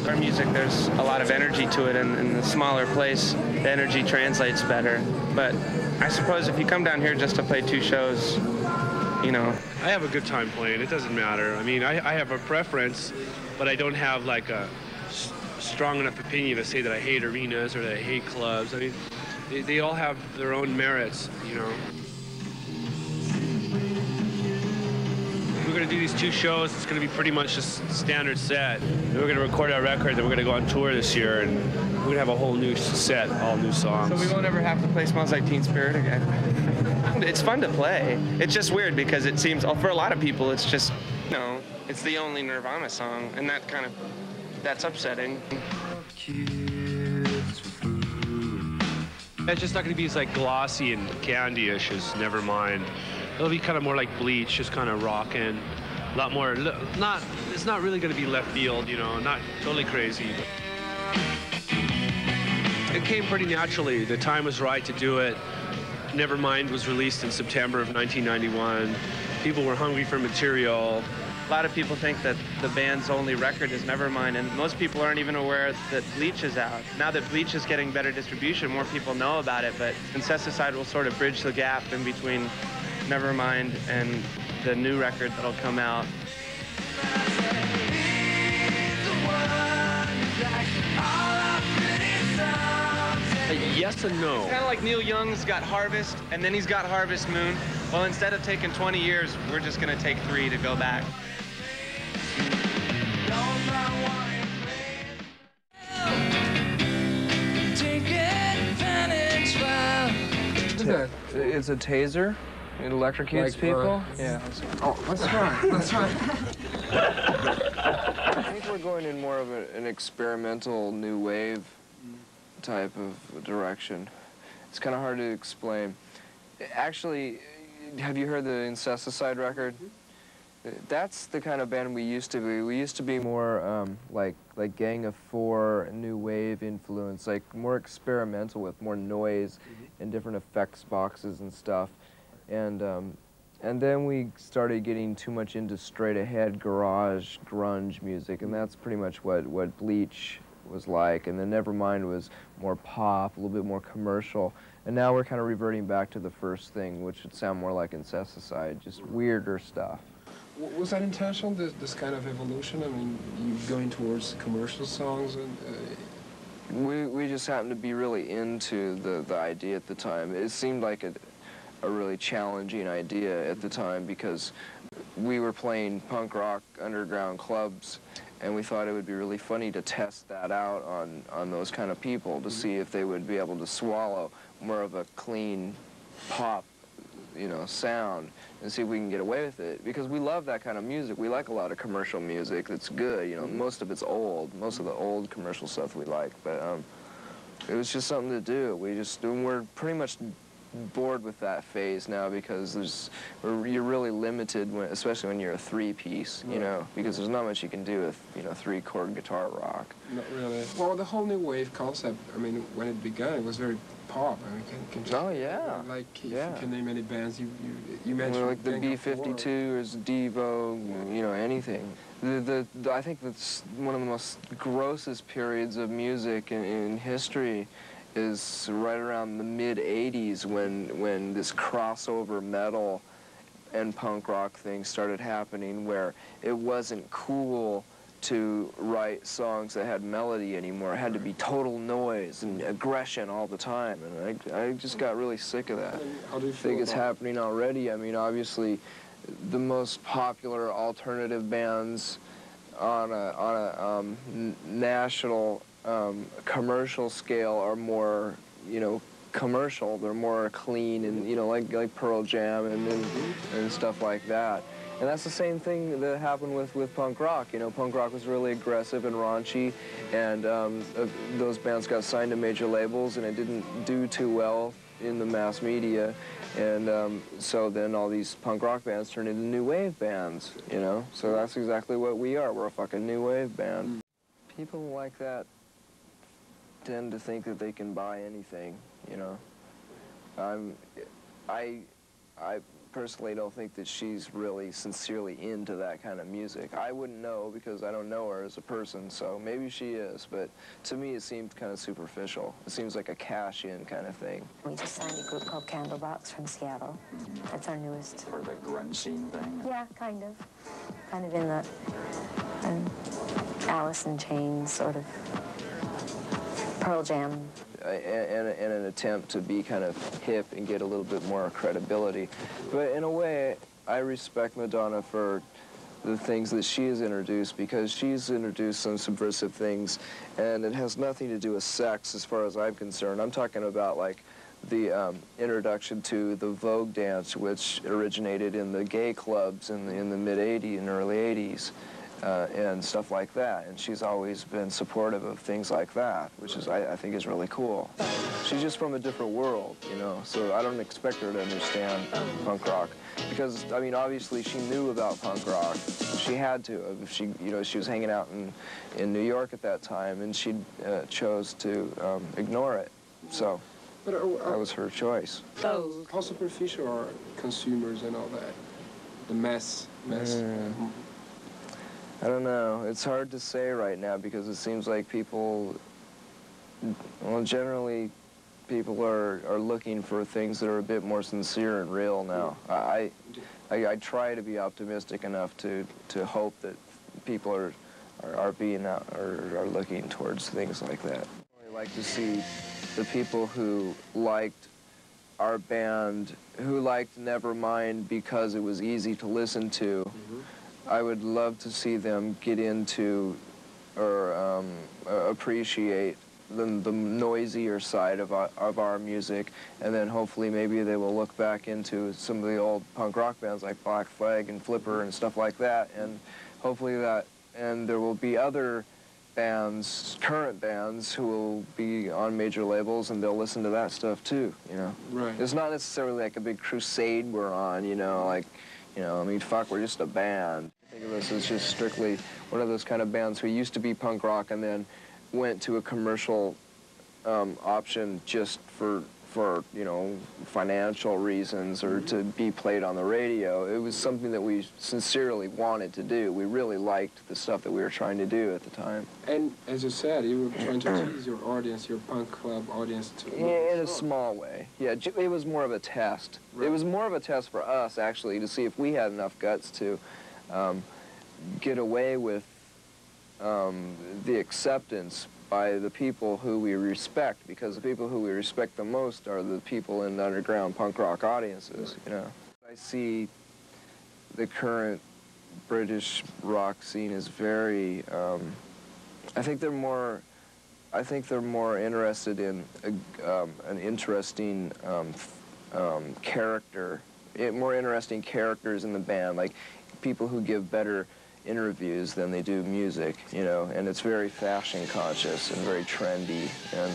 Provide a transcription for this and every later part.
Our music, there's a lot of energy to it, and in the smaller place, the energy translates better. But I suppose if you come down here just to play 2 shows, you know. I have a good time playing. It doesn't matter. I mean, I have a preference, but I don't have like a strong enough opinion to say that I hate arenas or that I hate clubs. I mean, they all have their own merits, you know. We're going to do these 2 shows. It's going to be pretty much just standard set. Then we're going to record our record, then we're going to go on tour this year, and we're going to have a whole new set, all new songs. So we won't ever have to play Smells Like Teen Spirit again. It's fun to play. It's just weird because it seems, for a lot of people, it's just, you know, it's the only Nirvana song, and that's upsetting. It's just not going to be as like glossy and candy-ish as Nevermind. It'll be kind of more like Bleach, just kind of rocking. A lot more, it's not really going to be left field, you know, not totally crazy. It came pretty naturally. The time was right to do it. Nevermind was released in September of 1991. People were hungry for material. A lot of people think that the band's only record is Nevermind, and most people aren't even aware that Bleach is out. Now that Bleach is getting better distribution, more people know about it, but Incesticide will sort of bridge the gap in between Nevermind and the new record that'll come out. Yes and no. It's kind of like Neil Young's got Harvest, and then he's got Harvest Moon. Well, instead of taking 20 years, we're just going to take 3 to go back. It's a taser. It electrocutes people. Yeah. Oh, let's try. Let's try. I think we're going in more of an experimental new wave type of direction. It's kind of hard to explain. Actually, have you heard the Incesticide record? That's the kind of band we used to be. We used to be more like Gang of Four, new wave influence, like more experimental with more noise and different effects boxes and stuff. And then we started getting too much into straight-ahead garage grunge music, and that's pretty much what Bleach was like. And then Nevermind was more pop, a little bit more commercial. And now we're kind of reverting back to the first thing, which would sound more like Incesticide, just weirder stuff. Was that intentional, this kind of evolution? I mean, you going towards commercial songs? And, We just happened to be really into the idea at the time. It seemed like a really challenging idea at the time because we were playing punk rock underground clubs, and we thought it would be really funny to test that out on those kind of people to see if they would be able to swallow more of a clean pop, you know, sound, and see if we can get away with it, because we love that kind of music. We like a lot of commercial music that's good, you know. Most of it's old, most of the old commercial stuff we like, but it was just something to do. We're pretty much bored with that phase now, because you're really limited, especially when you're a 3-piece, you know, because there's not much you can do with, you know, 3-chord guitar rock. Not really. Well, the whole new wave concept, I mean, when it began, it was very pop. I mean, oh, yeah. Like, if you can name any bands, you mentioned... Well, like the B-52s, Devo, you know, anything. I think that's one of the most grossest periods of music in history is right around the mid-'80s when this crossover metal and punk rock thing started happening, where it wasn't cool to write songs that had melody anymore. It had to be total noise and aggression all the time, and I just got really sick of that. How do you I think it's happening already. I mean, obviously, the most popular alternative bands on a national commercial scale are more, you know, commercial. They're more clean and, you know, like Pearl Jam and stuff like that. And that's the same thing that happened with punk rock. You know, punk rock was really aggressive and raunchy, and those bands got signed to major labels, and it didn't do too well in the mass media. And so then all these punk rock bands turned into new wave bands, you know? So that's exactly what we are. We're a fucking new wave band. People like that tend to think that they can buy anything, you know? personally don't think that she's really sincerely into that kind of music. I wouldn't know because I don't know her as a person, so maybe she is, but to me it seemed kind of superficial. It seems like a cash-in kind of thing. We just signed a group called Candlebox from Seattle. That's our newest. Sort of a grunge scene thing? Yeah, kind of. Kind of in the Alice in Chains, sort of Pearl Jam. And an attempt to be kind of hip and get a little bit more credibility. But in a way, I respect Madonna for the things that she has introduced, because she's introduced some subversive things, and it has nothing to do with sex as far as I'm concerned. I'm talking about like the introduction to the Vogue dance, which originated in the gay clubs in the mid-'80s and early '80s. And stuff like that, and she's always been supportive of things like that, which is, I think, is really cool. She's just from a different world, you know, so I don't expect her to understand punk rock, because, I mean, obviously she knew about punk rock. She had to. She, you know, she was hanging out in New York at that time, and she chose to ignore it, so that was her choice. How superficial are consumers and all that? The mess. I don't know. It's hard to say right now because it seems like people, well, generally people are looking for things that are a bit more sincere and real now. I try to be optimistic enough to hope that people are looking towards things like that. I like to see the people who liked our band, who liked Nevermind because it was easy to listen to. I would love to see them get into or appreciate the noisier side of our music, and then hopefully maybe they will look back into some of the old punk rock bands like Black Flag and Flipper and stuff like that, and hopefully and there will be other bands, current bands, who will be on major labels, and they'll listen to that stuff too, you know? Right. It's not necessarily like a big crusade we're on, you know, like, you know, I mean, fuck, we're just a band. Think of us as just strictly one of those kind of bands who used to be punk rock and then went to a commercial option just for you know, financial reasons or to be played on the radio. It was something that we sincerely wanted to do. We really liked the stuff that we were trying to do at the time. And as you said, you were trying to tease your audience, your punk club audience too. Yeah, in a small way. Yeah, it was more of a test. Right. It was more of a test for us, actually, to see if we had enough guts to get away with the acceptance by the people who we respect, because the people who we respect the most are the people in the underground punk rock audiences, you know. I see the current British rock scene is very, I think they're more interested in an interesting character, more interesting characters in the band, like people who give better interviews than they do music, you know, and it's very fashion conscious and very trendy, and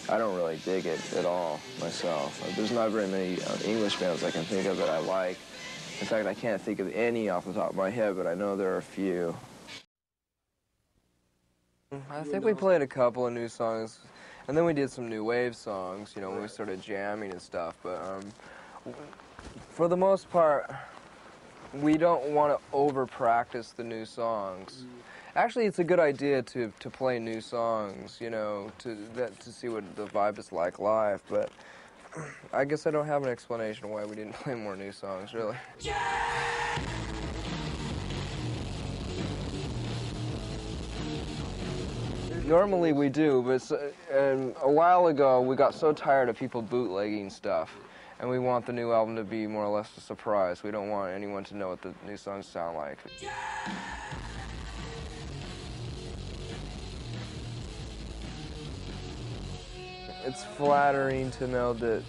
I don't really dig it at all myself. There's not very many English bands I can think of that I like. In fact, I can't think of any off the top of my head, but I know there are a few. I think we played a couple of new songs, and then we did some new wave songs, you know, when we started jamming and stuff, but for the most part, we don't want to over-practice the new songs. Actually, it's a good idea to play new songs, you know, to see what the vibe is like live, but I guess I don't have an explanation why we didn't play more new songs, really. Normally we do, but a while ago we got so tired of people bootlegging stuff. And we want the new album to be more or less a surprise. We don't want anyone to know what the new songs sound like. It's flattering to know that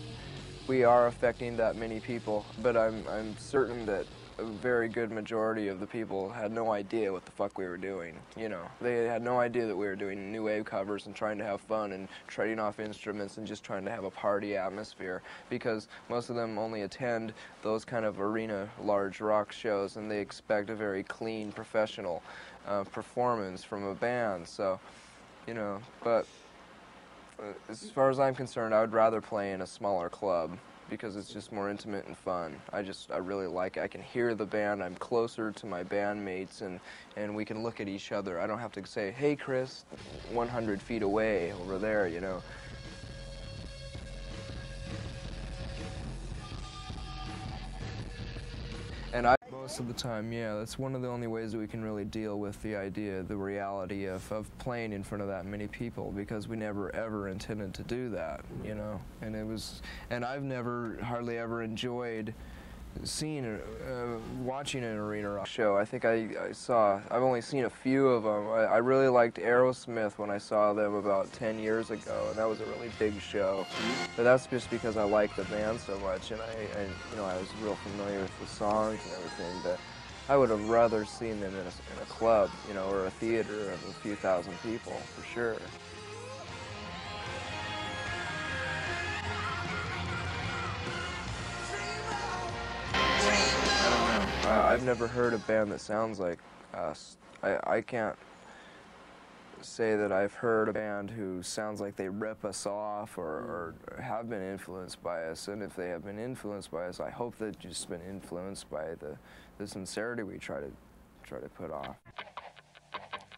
we are affecting that many people, but I'm certain that a very good majority of the people had no idea what the fuck we were doing, you know. They had no idea that we were doing new wave covers and trying to have fun and trading off instruments and just trying to have a party atmosphere, because most of them only attend those kind of arena large rock shows and they expect a very clean, professional performance from a band, so, you know, but as far as I'm concerned, I would rather play in a smaller club because it's just more intimate and fun. I really like it. I can hear the band. I'm closer to my bandmates, and we can look at each other. I don't have to say, hey, Chris, 100 feet away over there, you know. And most of the time, yeah, that's one of the only ways that we can really deal with the idea, the reality of playing in front of that many people, because we never ever intended to do that, you know. And I've never hardly ever enjoyed watching an arena rock show. I think I've only seen a few of them. I really liked Aerosmith when I saw them about 10 years ago, and that was a really big show. But that's just because I like the band so much, and I was real familiar with the songs and everything. But I would have rather seen them in a club, you know, or a theater of a few thousand people, for sure. I've never heard a band that sounds like us. I can't say that I've heard a band who sounds like they rip us off or have been influenced by us. And if they have been influenced by us, I hope they've just been influenced by the sincerity we try to put off.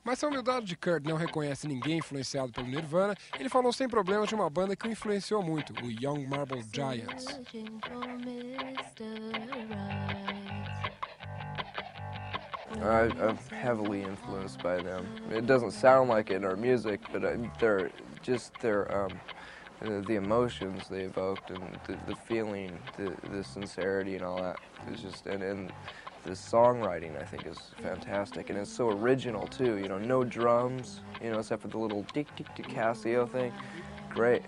Mas se a humildade de Kurt não reconhece ninguém influenciado pelo Nirvana, ele falou sem problemas de uma banda que o influenciou muito, o Young Marble Giants. I'm heavily influenced by them. It doesn't sound like it in our music, but the emotions they evoked and the feeling, the sincerity and all that is just, and the songwriting I think is fantastic, and it's so original too. You know, no drums, you know, except for the little tick tick tick Casio thing. Great,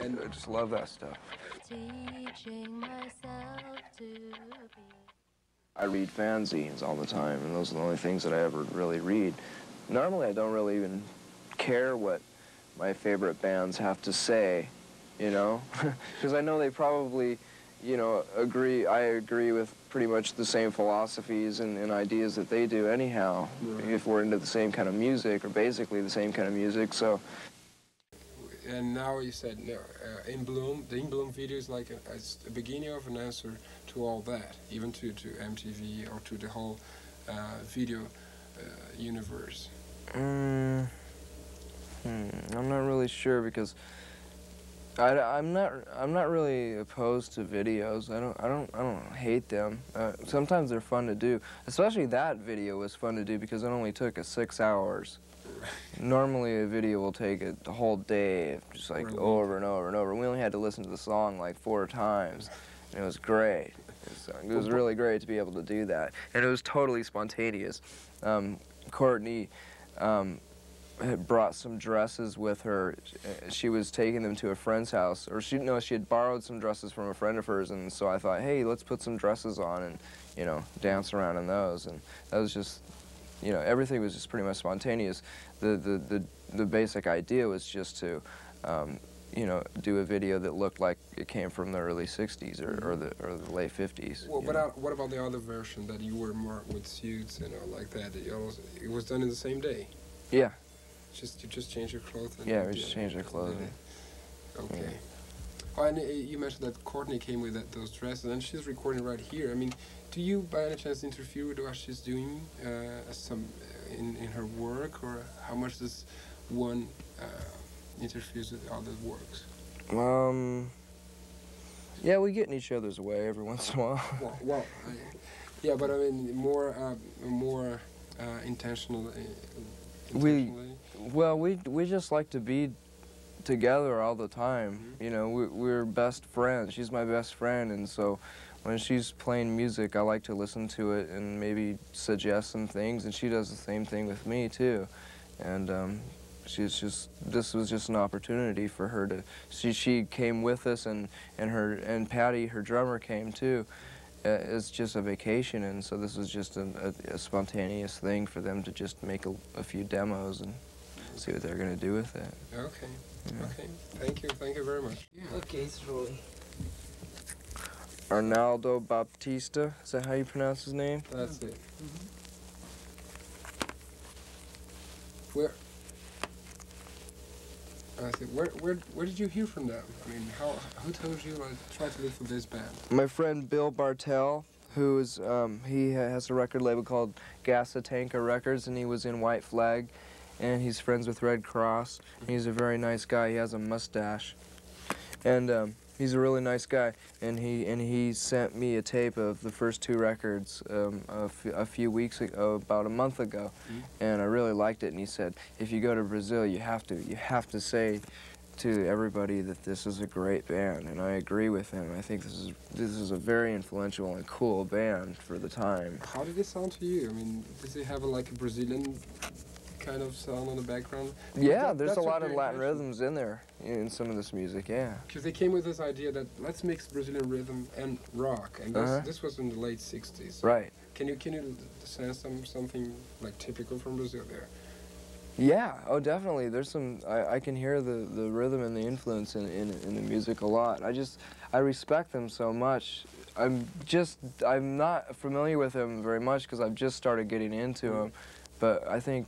and I just love that stuff. I read fanzines all the time, and those are the only things that I ever really read. Normally I don't really even care what my favorite bands have to say, you know, because I know they probably, you know, I agree with pretty much the same philosophies and ideas that they do anyhow, if we're into the same kind of music, or basically the same kind of music, so. And now you said, In Bloom, the In Bloom video is like a beginning of an answer to all that, even to MTV or to the whole video universe. I'm not really sure, because I'm not really opposed to videos. I don't hate them. Sometimes they're fun to do. Especially that video was fun to do because it only took us 6 hours. Normally a video will take a whole day, just like over and over and over. We only had to listen to the song like 4 times, and it was great. It was really great to be able to do that, and it was totally spontaneous. Courtney had brought some dresses with her. She was taking them to a friend's house, or she had borrowed some dresses from a friend of hers, and so I thought, hey, let's put some dresses on and, you know, dance around in those, and that was just, you know, everything was just pretty much spontaneous. The basic idea was just to, you know, do a video that looked like it came from the early '60s or the late '50s. Well, what about the other version that you were more with suits and all like that? It was done in the same day. Yeah. You just changed your clothes. Yeah, we just changed our clothing. Okay. Yeah. Oh, and you mentioned that Courtney came with those dresses, and she's recording right here. I mean, do you, by any chance, interfere with what she's doing in her work, or how much does one interferes with other works? Yeah, we get in each other's way every once in a while. Yeah, but I mean more intentional. We just like to be together all the time. You know, we're best friends. She's my best friend, and so when she's playing music, I like to listen to it and maybe suggest some things, and she does the same thing with me too. And this was just an opportunity for her to. She came with us, and Patty, her drummer, came too. It's just a vacation, and so this was just a spontaneous thing for them to just make a few demos and see what they're going to do with it. Okay. Yeah. Okay. Thank you very much. Yeah. Okay, it's rolling. Arnaldo Baptista, is that how you pronounce his name? That's it. Where? I see. Where did you hear from them? I mean, who told you like try to look for this band? My friend Bill Bartell, who is he has a record label called Gasatanka Records, and he was in White Flag, and he's friends with Red Cross. He's a very nice guy. He has a mustache, and he's a really nice guy. And he sent me a tape of the first 2 records a few weeks ago, about a month ago, and I really liked it. And he said, if you go to Brazil, you have to say to everybody that this is a great band, and I agree with him. I think this is a very influential and cool band for the time. How did it sound to you? I mean, does it have like a Brazilian kind of sound on the background? Yeah, there's a lot of Latin rhythms in there in some of this music. Yeah. Because they came with this idea that let's mix Brazilian rhythm and rock, and this was in the late '60s. Right. Can you sense something like typical from Brazil there? Yeah, oh definitely. There's some, I can hear the rhythm and the influence in the music a lot. I respect them so much. I'm not familiar with them very much because I've just started getting into them, but I think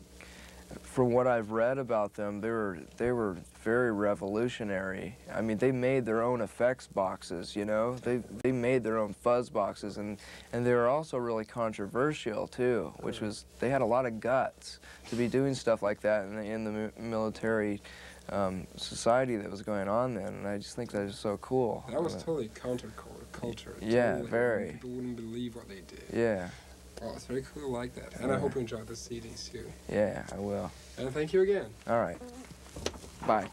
from what I've read about them, they were very revolutionary. I mean, they made their own effects boxes, you know? They made their own fuzz boxes, and they were also really controversial too, which was, they had a lot of guts to be doing stuff like that in the military society that was going on then, and I just think that is so cool. That was totally counterculture. Yeah, totally, very. People wouldn't believe what they did. Yeah. Oh, it's very cool like that. And I hope you enjoy the CDs too. Yeah, I will. And thank you again. All right. Bye.